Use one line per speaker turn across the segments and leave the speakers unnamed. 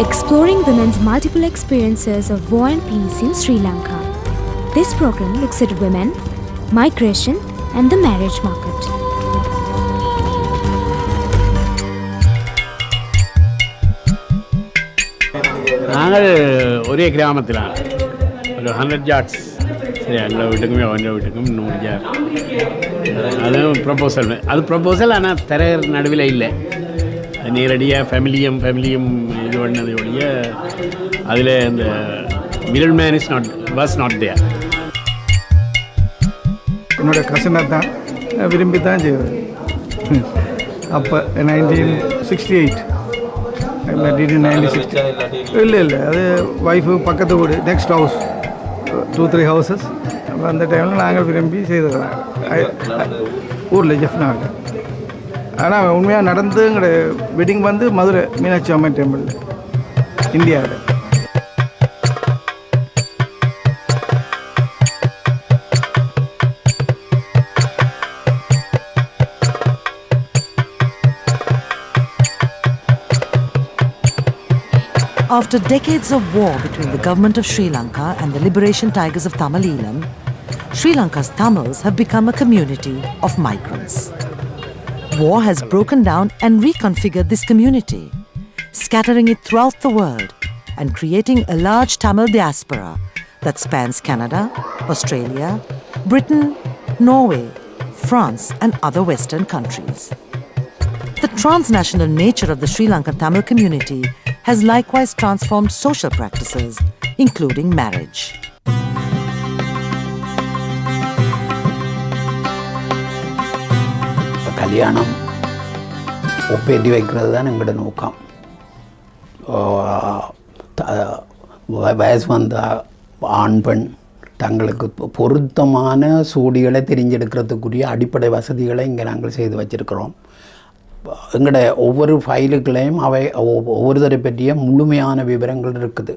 exploring women's multiple experiences of war and peace in Sri Lanka. This program looks at women, migration, and the marriage market.
நாங்கள் ஒரே கிராமத்திലാണ് ஒரு 100 yards சரி எங்களை வீட்டுக்குமே அவൻ്റെ வீட்டுக்கும் 100 yards அதுவும் proposal அது ப்ரொப்போசல் ஆனால் தரையர் நடுவில் இல்லை அது நேரடியாக ஃபேமிலியும் இது பண்ணது ஒழிய அதில் அந்த middle man was not there.
என்னோடய கசினை தான் விரும்பி தான் செய்வது. அப்போ 1968 இல்லை 1960 இல்லை அது ஒய்ஃபு பக்கத்து வீடு நெக்ஸ்ட் ஹவுஸ் 2-3 houses. அப்போ அந்த டைமில் நாங்கள் விரும்பி செய்தோம் ஊரில் ஜெஃப்னாவில். ஆனால் உண்மையாக நடந்து எங்களோட வெட்டிங் வந்து மதுரை மீனாட்சி அம்மன் டெம்பிளில் இந்தியாவில்.
After decades of war between the government of Sri Lanka and the Liberation Tigers of Tamil Eelam, Sri Lanka's Tamils have become a community of migrants. War has broken down and reconfigured this community, scattering it throughout the world and creating a large Tamil diaspora that spans Canada, Australia, Britain, Norway, France and other Western countries. The transnational nature of the Sri Lankan Tamil community has likewise transformed social practices, including marriage.
கல்யாணம் ஒப்பேற்றி வைக்கிறது தான் எங்களோட நோக்கம். வயசு வந்த ஆண் பெண் தங்களுக்கு பொருத்தமான சூடிகளை தெரிஞ்செடுக்கிறதுக்குரிய அடிப்படை வசதிகளை இங்கே நாங்கள் செய்து வச்சுருக்கிறோம். எங்களோட ஒவ்வொரு ஃபைலுக்குள்ளேயும் ஒவ்வொருத்தரை பற்றிய முழுமையான விவரங்கள் இருக்குது.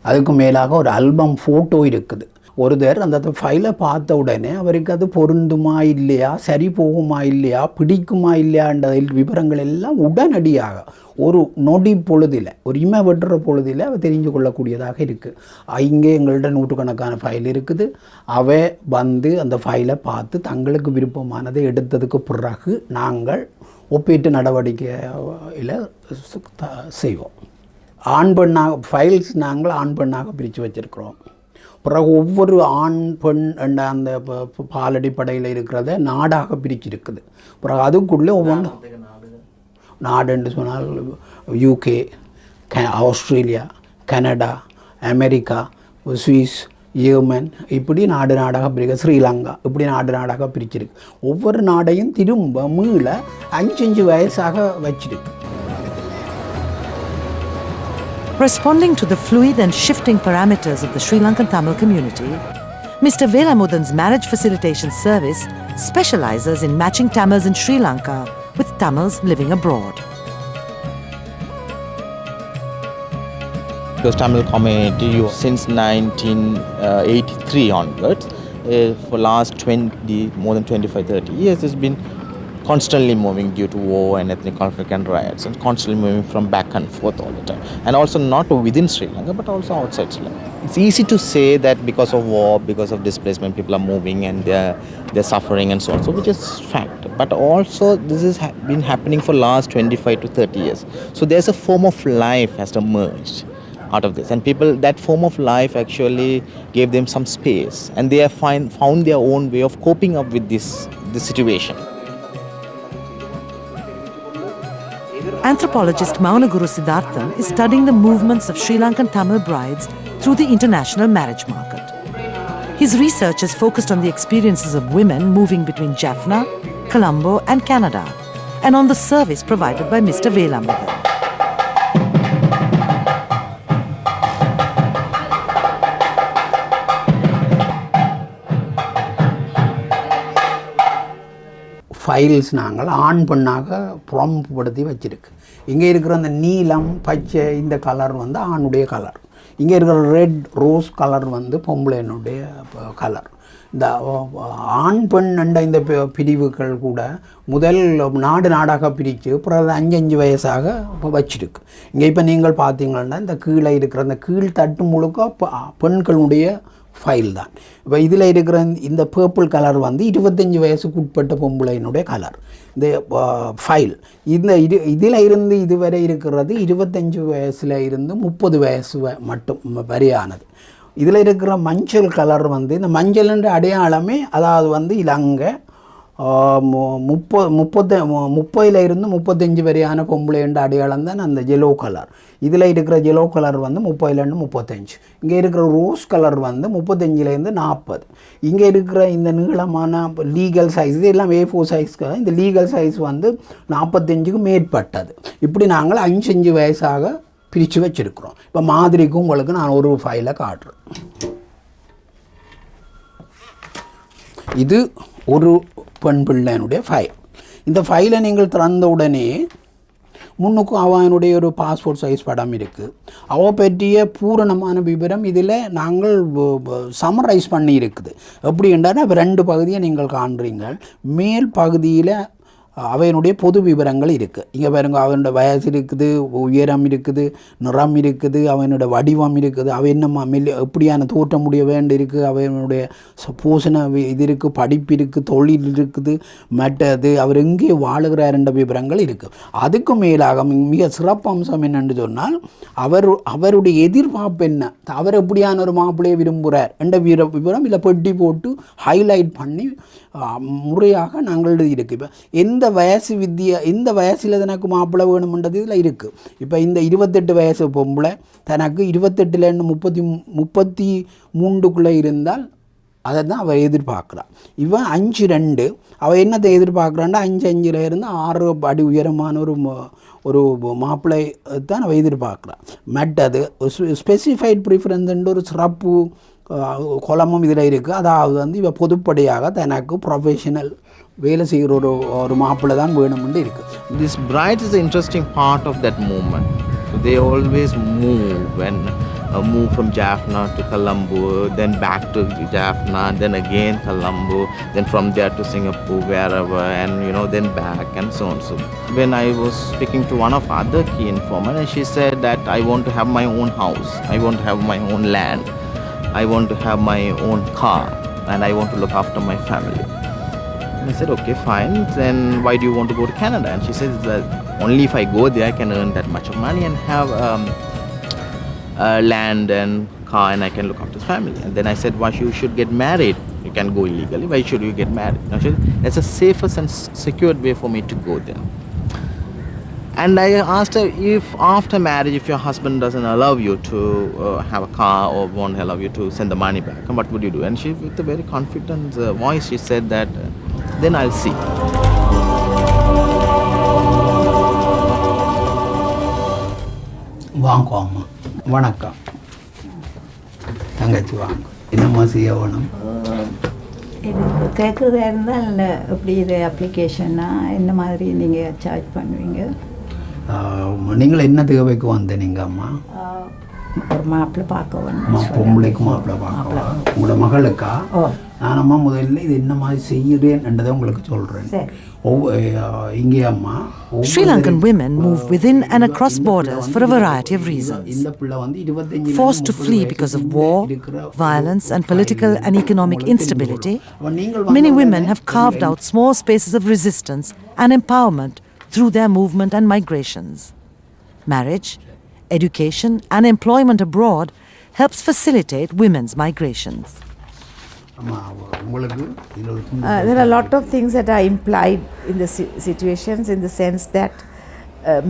அதுக்கு மேலாக ஒரு ஆல்பம் ஃபோட்டோ இருக்குது. ஒருத்தர் அந்த ஃபைலை பார்த்த உடனே அவருக்கு அது பொருந்துமா இல்லையா, சரி போகுமா இல்லையா, பிடிக்குமா இல்லையான்ற விவரங்கள் எல்லாம் உடனடியாக ஒரு நொடி பொழுதில் ஒரு இமை வெட்டுற பொழுதில் அவர் தெரிஞ்சு கொள்ளக்கூடியதாக இருக்குது. இங்கே எங்கள்கிட்ட நூற்றுக்கணக்கான ஃபைல் இருக்குது. அவை வந்து அந்த ஃபைலை பார்த்து தங்களுக்கு விருப்பமானதை எடுத்ததுக்கு பிறகு நாங்கள் ஒப்பீட்டு நடவடிக்கையில் செய்வோம். ஆண் பெண்ணாக ஃபைல்ஸ் நாங்கள் ஆண் பெண்ணாக பிரித்து வச்சுருக்கிறோம். பிறகு ஒவ்வொரு ஆண் பெண் என்ற அந்த பாலடிப்படையில் இருக்கிறத நாடாக பிரிச்சிருக்குது. பிறகு அதுக்குள்ளே ஒவ்வொன்று நாடு என்று சொன்னால் UK, Australia, Canada, America, Swiss, Yemen, இப்படி நாடாக பிரிக்க, ஸ்ரீலங்கா, இப்படி நாடாக பிரிச்சிருக்கு. ஒவ்வொரு நாடையும் திரும்ப மீள 5 வயசாக வச்சிருக்கு.
Responding to the fluid and shifting parameters of the Sri Lankan Tamil community, Mr. Velamudan's marriage facilitation service specializes in matching Tamils in Sri Lanka with Tamils living abroad.
Because Tamil community since 1983 onwards, for last more than 25-30 years, has been constantly moving due to war and ethnic conflict and riots, and constantly moving from back and forth all the time. And also not within Sri Lanka, but also outside Sri Lanka. It's easy to say that because of war, because of displacement, people are moving and they're suffering and so on, so which is fact. But also this has been happening for last 25 to 30 years. So there's a form of life has emerged out of this, and people, that form of life actually gave them some space, and they have found their own way of coping up with this situation.
Anthropologist Maunaguru Siddharthan is studying the movements of Sri Lankan Tamil brides through the international marriage market. His research has focused on the experiences of women moving between Jaffna, Colombo and Canada, and on the service provided by Mr. Velamudan.
Files நாங்கள் ஆண் பெண்ணாக புறம்படுத்தி வச்சுருக்கு. இங்கே இருக்கிற அந்த நீலம், பச்சை, இந்த கலர் வந்து ஆணுடைய கலர். இங்கே இருக்கிற ரெட் ரோஸ் கலர் வந்து பொம்பளைனுடைய கலர். இந்த ஆண் பெண் என்ற இந்த பிரிவுகள் கூட முதல் நாடாக பிரித்து அப்புறம் 5 வயசாக இப்போ வச்சிருக்கு. இங்கே இப்போ நீங்கள் பார்த்தீங்கன்னா இந்த கீழே இருக்கிற அந்த கீழ் தட்டு முழுக்க பெண்களுடைய ஃபைல் தான். இப்போ இதில் இருக்கிற இந்த பர்பிள் கலர் வந்து 25 வயசுக்கு உட்பட்ட பொம்பளையினுடைய கலர் இந்த ஃபைல். இதில் இருந்து இதுவரை இருக்கிறது 25 வயசில் இருந்து 30 வயசு மட்டும் வரையானது. இதில் இருக்கிற மஞ்சள் கலர் வந்து இந்த மஞ்சள் என்ற அடையாளமே அதாவது வந்து இலங்கை 30 இருந்து 35 வரையான பொம்பளை என்ற அடையாளம் தான் அந்த ஜெலோ கலர். இதில் இருக்கிற ஜெலோ கலர் வந்து 30 35. இங்கே இருக்கிற ரோஸ் கலர் வந்து 35 40. இங்கே இருக்கிற இந்த நீளமான லீகல் சைஸ் இதெல்லாம் A4 சைஸ்க்கு இந்த லீகல் சைஸ் வந்து 45க்கு மேற்பட்டது. இப்படி நாங்கள் 5 வயசாக பிரித்து வச்சுருக்கிறோம். இப்போ மாதிரிக்கும் உங்களுக்கு நான் ஒரு ஃபைலை காட்டுறேன். இது ஒரு பெண் பிள்ளைனுடைய ஃபைல். இந்த ஃபைலை நீங்கள் திறந்த உடனே முன்னுக்கும் அவனுடைய ஒரு பாஸ்போர்ட் சைஸ் படம் இருக்குது. அவள் பற்றிய பூரணமான விவரம் இதில் நாங்கள் சம்மரைஸ் பண்ணி இருக்குது. எப்படி என்றால் 2 பகுதியை நீங்கள் காண்றீங்க. மேல் பகுதியில் அவையினுடைய பொது விவரங்கள் இருக்குது. இங்கே பாருங்க, அவனோட வயசு இருக்குது, உயரம் இருக்குது, நிறம் இருக்குது, அவனோட வடிவம் இருக்குது, அவன் என்ன எப்படியான தோற்றம் முடிய வேண்டி இருக்குது, அவனுடைய போஷண இது இருக்குது, படிப்பு இருக்குது, தொழில் இருக்குது, மற்றது அவர் எங்கே வாழுகிறார் என்ற விவரங்கள் இருக்குது. அதுக்கு மேலாக மிக சிறப்பு அம்சம் என்னென்று சொன்னால் அவருடைய எதிர்பார்ப்பு என்ன, அவர் எப்படியான ஒரு மாப்பிள்ளையை விரும்புகிறார் என்ற விவரம் இல்லை பெட்டி போட்டு ஹைலைட் பண்ணி முறையாக நாங்கள் இருக்கு. இப்போ எந்த வயசில் தனக்கு மாப்பிள்ளை வேணுமென்றது இதில் இருக்குது. இப்போ இந்த 28 வயசு பொம்பளை தனக்கு 28 33 இருந்தால் அதை தான் அவள் எதிர்பார்க்குறாள். இவன் 5'2", அவள் என்னத்தை எதிர்பார்க்குறான்னா 5'5" இருந்து 6 அடி உயரமான ஒரு மாப்பிள்ளை தான் அவள் எதிர்பார்க்குறாள். மற்றது ஸ்பெசிஃபைட் ப்ரிஃபரன்ஸ் ஒரு சிறப்பு குளமும் இதில் இருக்குது. அதாவது வந்து இவ பொதுப்படியாக தனக்கு ப்ரொஃபஷனல் வேலை செய்கிற ஒரு மாப்பிள்ளை தான் வேணும்னு இருக்குது.
This bride is the interesting part of that movement. They always move from Jaffna to Colombo, then back to Jaffna, then again Colombo, then from there to Singapore, wherever, and then back and so on. So when I was speaking to one of other key informers, and she said that I want to have my own house, I want to have my own land, I want to have my own car, and I want to look after my family. And I said, okay, fine, then why do you want to go to Canada? And she says that only if I go there I can earn that much of money and have land and car, and I can look after the family. And then I said, why you should get married? You can go illegally, why should you get married? And she said, that's a safest and secured way for me to go there. And I asked her, if after marriage, if your husband doesn't allow you to have a car or won't allow you to send the money back, what would you do? And she, with a very confident voice, she said that, then I'll see.
வாங்க அம்மா, வணக்கம் தங்கச்சி, வாங்க. என்னம்மா செய்ய வேணும்?
இது கேட்குறதா இருந்தால் எப்படி இது அப்ளிகேஷன்னா என்ன மாதிரி நீங்கள் சார்ஜ் பண்ணுவீங்க?
நீங்கள் என்ன தேவைக்கு வந்தீங்க அம்மா?
ஒரு மாப்பிள்ளை பார்க்க வேணும்.
பொம்பளைக்கு மாப்பிள்ளை பார்க்க, உங்களோட மகளுக்கா? நானம்மா முதல்ல இது என்ன மாதிரி செய்யுறேன்றதை உங்களுக்கு சொல்கிறேன். இங்கே அம்மா,
Sri Lankan women move within and across borders for a variety of reasons. Forced to flee because of war, violence and political and economic instability, many women have carved out small spaces of resistance and empowerment through their movement and migrations. Marriage, education and employment abroad helps facilitate women's migrations.
There are a lot of things that are implied in the situations, in the sense that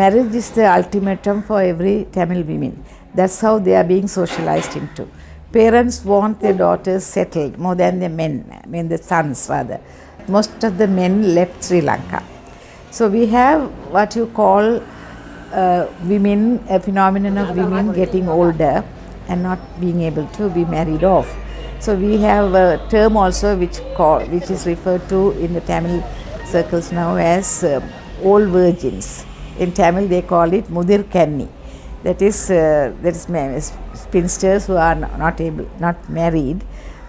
marriage is the ultimatum for every Tamil women. That's how they are being socialized into. Parents want their daughters settled more than the men, the sons rather. Most of the men left Sri Lanka. So we have what you call women, a phenomenon of women getting older and not being able to be married off. So we have a term also which is referred to in the Tamil circles now as old virgins. In Tamil they call it Mudir Kanni. That is spinsters who are not married.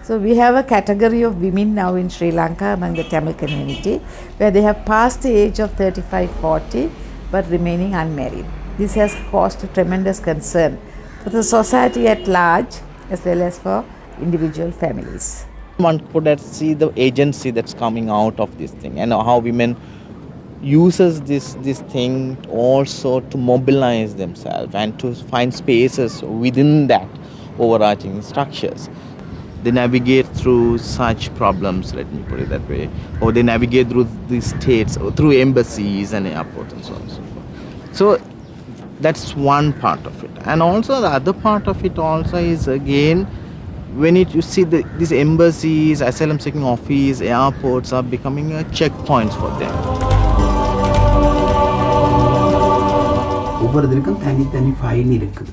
So we have a category of women now in Sri Lanka among the Tamil community where they have passed the age of 35-40 but remaining unmarried. This has caused a tremendous concern for the society at large as well as for individual families.
One could see the agency that's coming out of this thing and how women uses this thing also to mobilize themselves and to find spaces within that overarching structures. They navigate through such problems, let me put it that way, or they navigate through the states or through embassies and airports and so on and so forth. So that's one part of it. And also the other part of it also is again, when you see these embassies, asylum seeking office, airports are becoming checkpoints for them.
ஒவ்வொருத்தருக்கும் தனித்தனி file இருக்குது.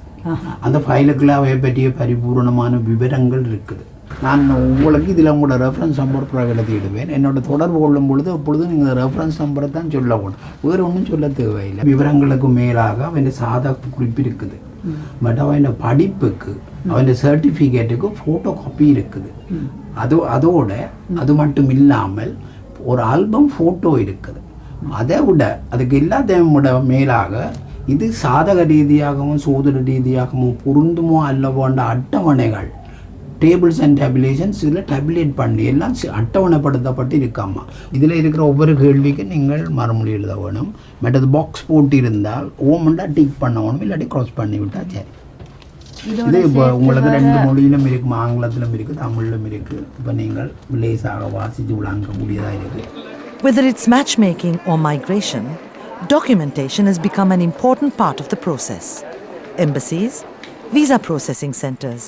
அந்த ஃபைலுக்குள்ள அவை பற்றிய பரிபூர்ணமான விவரங்கள் இருக்குது. நான் உங்களுக்கு இதில் உங்களோட ரெஃபரன்ஸ் நம்பர் பிரகடத்திடுவேன். என்னோட தொடர்பு கொள்ளும் பொழுது அப்பொழுது நீங்கள் ரெஃபரன்ஸ் நம்பரை தான் சொல்லணும், வேறு ஒன்றும் சொல்ல தேவையில்லை. விவரங்களுக்கு மேலாக அவன் சாதா குறிப்பு இருக்குது, பட் அவன் படிப்புக்கு அவன் சர்டிஃபிகேட்டுக்கு ஃபோட்டோ காப்பி இருக்குது. அதோட அது மட்டும் இல்லாமல் ஒரு ஆல்பம் ஃபோட்டோ இருக்குது. அதை விட அதுக்கு எல்லாத்தையும் விட மேலாக இது சாதக ரீதியாகவும் சோதர ரீதியாகவும் பொருந்துமோ அல்லவோன்ற அட்டவணைகள், டேபிள்ஸ் அண்ட் டேபிலேஷன்ஸ் இதில் டேபிலேட் பண்ணி எல்லாம் அட்டவணைப்படுத்தப்பட்டு இருக்காமா. இதில் இருக்கிற ஒவ்வொரு கேள்விக்கும் நீங்கள் மறுமொழி எழுத வேணும். மற்றது பாக்ஸ் போட்டு இருந்தால் ஓமெண்டா டிக் பண்ண வேணும், இல்லாட்டி க்ராஸ் பண்ணி விட்டால் சரி. இது இப்போ உங்களுக்கு 2 மொழியிலும் இருக்குது, ஆங்கிலத்திலும் இருக்குது, தமிழிலும் இருக்குது. இப்போ நீங்கள் லேசாக வாசித்து விளங்கக்கூடியதாக இருக்குது.
Whether it's matchmaking or migration, documentation has become an important part of the process. Embassies, visa processing centers,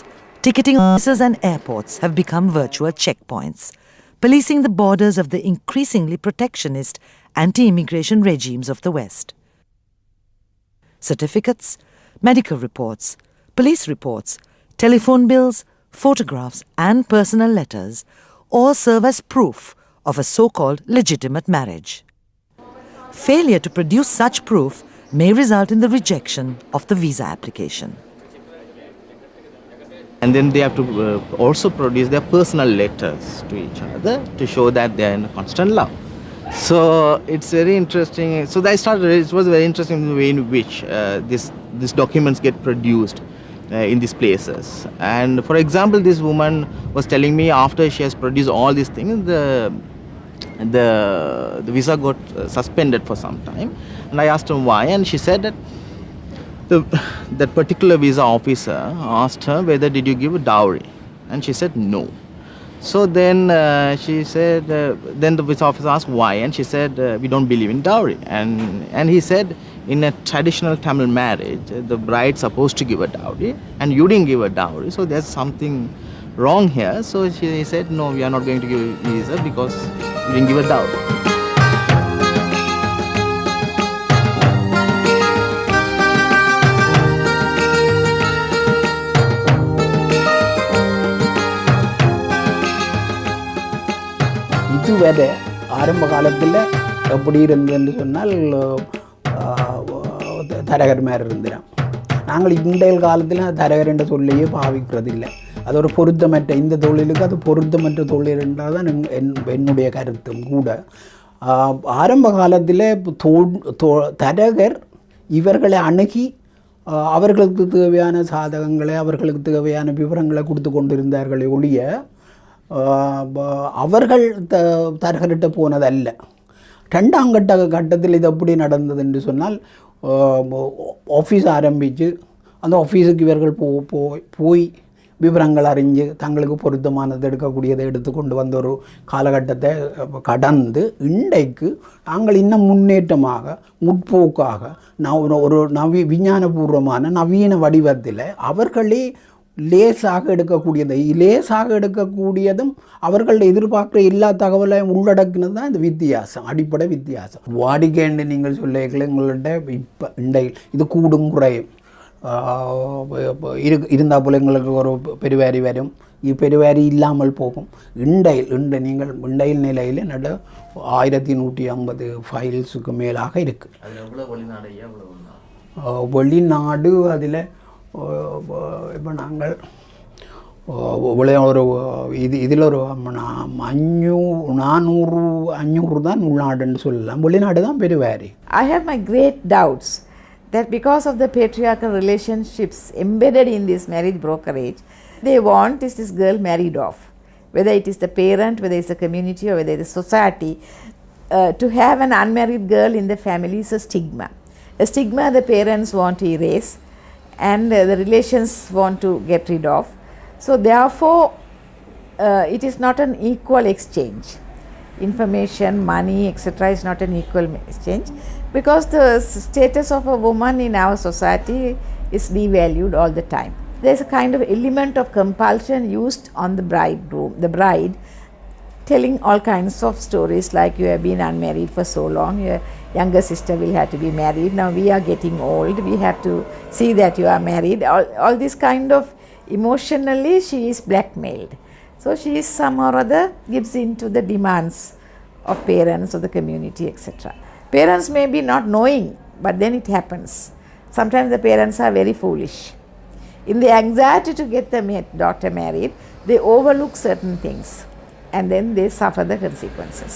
ticketing offices and airports have become virtual checkpoints, policing the borders of the increasingly protectionist anti-immigration regimes of the West. Certificates, medical reports, police reports, telephone bills, photographs and personal letters all serve as proof of a so-called legitimate marriage. Failure to produce such proof may result in the rejection of the visa application.
And then they have to also produce their personal letters to each other to show that they are in constant love. So it's very interesting. So it was very interesting the way in which these documents get produced in these places. And for example, this woman was telling me after she has produced all these things, the visa got suspended for some time, and I asked her why, and she said that that particular visa officer asked her whether did you give a dowry, and she said no. So then she said then the visa officer asked why, and she said we don't believe in dowry, and he said in a traditional Tamil marriage the bride's supposed to give a dowry and you didn't give a dowry, so there's something wrong here. So she said no, we are not going to give a visa because you didn't give a dowry.
இதுவரை ஆரம்ப காலத்தில் எப்படி இருந்ததுன்னு சொன்னால் தரகர் மாதிரி இருந்துடும். நாங்கள் இன்றைய காலத்தில் தரகர் என்ற சொல்லையே பாவிக்கிறது இல்லை. அது ஒரு பொருத்தமற்ற, இந்த தொழிலுக்கு அது பொருத்தமற்ற தொழில் என்றால் தான் என்னுடைய கருத்தும் கூட. ஆரம்ப காலத்தில் தரகர் இவர்களை அணுகி அவர்களுக்கு தேவையான சாதகங்களை, அவர்களுக்கு தேவையான விவரங்களை கொடுத்து கொண்டிருந்தார்களே ஒழிய அவர்கள் தரகர்கிட்ட போனதல்ல. 2ஆம் கட்டத்தில் இது எப்படி நடந்தது என்று சொன்னால், ஆஃபீஸ் ஆரம்பித்து அந்த ஆஃபீஸுக்கு இவர்கள் போய் விவரங்கள் அறிஞ்சு தங்களுக்கு பொருத்தமானது எடுக்கக்கூடியதை எடுத்துக்கொண்டு வந்த ஒரு காலகட்டத்தை கடந்து இன்றைக்கு நாங்கள் இன்னும் முன்னேற்றமாக முற்போக்காக ஒரு விஞ்ஞானபூர்வமான நவீன வடிவத்தில் அவர்களே லேசாக எடுக்கக்கூடியதும் அவர்கள் எதிர்பார்க்குற எல்லா தகவலையும் உள்ளடக்கினது தான் இந்த வித்தியாசம், அடிப்படை வித்தியாசம். வாடிக்கைன்னு நீங்கள் சொல்லிக்கல எங்கள்கிட்ட இப்போ இன்றைக்கு இது கூடும் குறையும் இருந்தால் போல எங்களுக்கு ஒரு பெருவாரி வரும், பெருவாரி இல்லாமல் போகும். நீங்கள் இண்டையில் நிலையில் நட 1150 ஃபைல்ஸுக்கு மேலாக இருக்குது. வெளிநாடு அதில் இப்போ நாங்கள் இவ்வளோ ஒரு இதில் ஒரு 400 தான் உள்நாடுன்னு சொல்லலாம், வெளிநாடு தான் Berubari.
I have my great doubts that because of the patriarchal relationships embedded in this marriage brokerage, they want is this girl married off. Whether it is the parent, whether it's the community, or whether it is society, to have an unmarried girl in the family is a stigma. A stigma the parents want to erase and the relations want to get rid of. So therefore, it is not an equal exchange. Information, money, etc. is not an equal exchange, because the status of a woman in our society is devalued all the time. There is a kind of element of compulsion used on the bride, telling all kinds of stories like, you have been unmarried for so long, your younger sister will have to be married, now we are getting old, we have to see that you are married. All this kind of emotionally she is blackmailed. So she is somehow or other gives in to the demands of parents or the community, etc. Parents may be not knowing, but then it happens. Sometimes the parents are very foolish. In the anxiety to get the daughter married, they overlook certain things and then they suffer the consequences.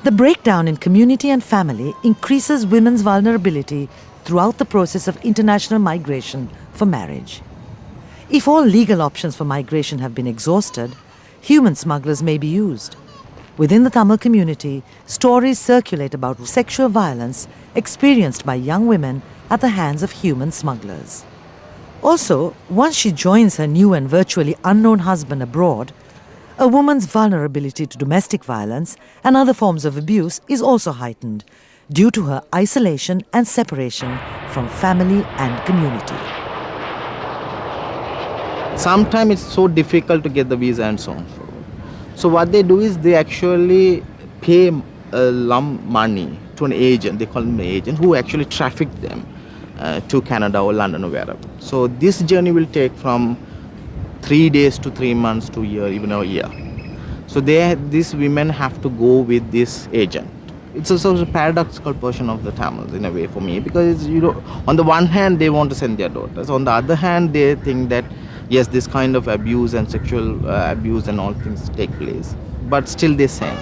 The breakdown in community and family increases women's vulnerability throughout the process of international migration for marriage. If all legal options for migration have been exhausted, human smugglers may be used. Within the Tamil community, stories circulate about sexual violence experienced by young women at the hands of human smugglers. Also, once she joins her new and virtually unknown husband abroad, a woman's vulnerability to domestic violence and other forms of abuse is also heightened due to her isolation and separation from family and community.
Sometimes it's so difficult to get the visa and so on. So what they do is they actually pay a lump money to an agent, they call him an agent, who actually traffic them to Canada or London or wherever. So this journey will take from 3 days to 3 months to a year, even a year. So these women have to go with this agent. It's also a paradoxical portion of the Tamils in a way for me, because it's, on the one hand they want to send their daughters, on the other hand they think that yes, this kind of abuse and sexual abuse and all things take place, but still they send.